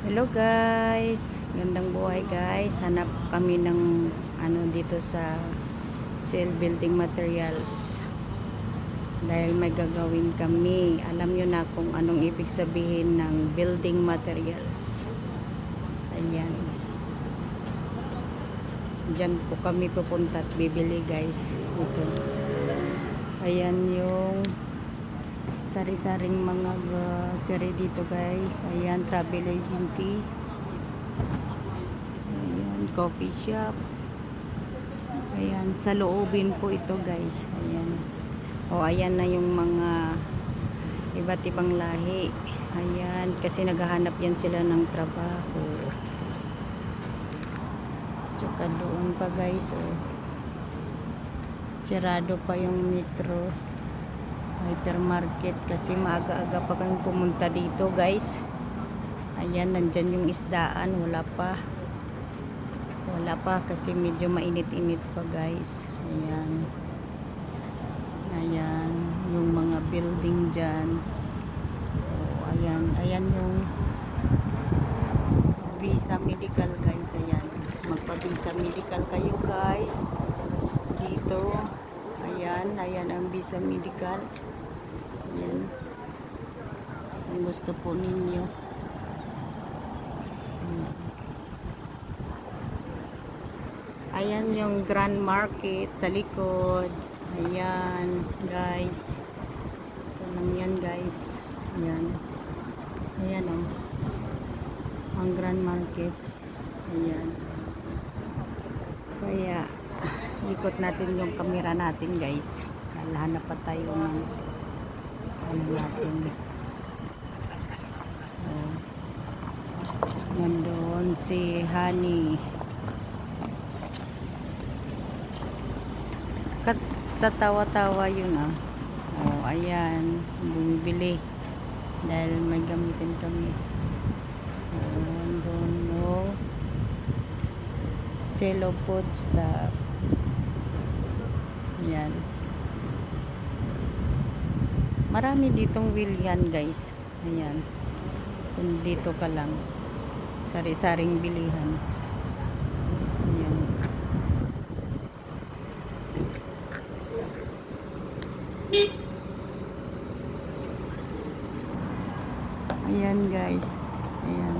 Hello guys, gandang buhay guys. Hanap kami ng dito sa Seal Building Materials. Dahil may gagawin kami. Alam nyo na kung anong ibig sabihin ng building materials. Ayan. Diyan po kami pupunta at bibili guys. Ito. Ayan yung sari-saring mga grocery dito guys. Ayan, travel agency. Ayan, coffee shop. Ayan, sa loobin po ito guys. Ayan. O, ayan na yung mga iba't ibang lahi. Ayan, kasi naghahanap yan sila ng trabaho. Tsaka doon pa guys, oh. Sirado pa yung metro hypermarket kasi maaga-aga pa kami pumunta dito guys. Ayan, nandyan yung isdaan, wala pa kasi medyo mainit-init pa guys. Ayan, ayan yung mga building dyan. Oh, ayan yung visa medical guys. Ayan, magpa-visa medical kayo guys dito. Ayan ang visa medical. Ayan. Kung gusto po ninyo. Ayan yung Grand Market sa likod. Ayan, guys. Ito lang yan, guys. Ayan. Ayan, oh. Ang Grand Market. Ayan. Kaya, ikot natin yung camera natin, guys. Hanap pa tayo ng natin. Oh. Nandun si Honey. Tatawa-tawa yun ah. Oh, ayan. Bumibili. Dahil may gamitin kami. Oh, nandun no. Cello food stuff. Ayan. Marami ditong bilihan guys. Ayan. Kung dito ka lang. Sari-saring bilihan. Ayan. Ayan guys. Ayan.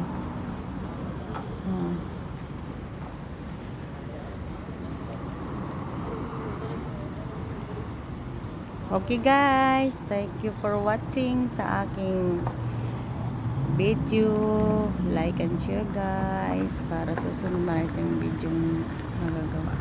Okay guys, thank you for watching sa aking video. Like and share guys para sa sunod na itong video magagawa.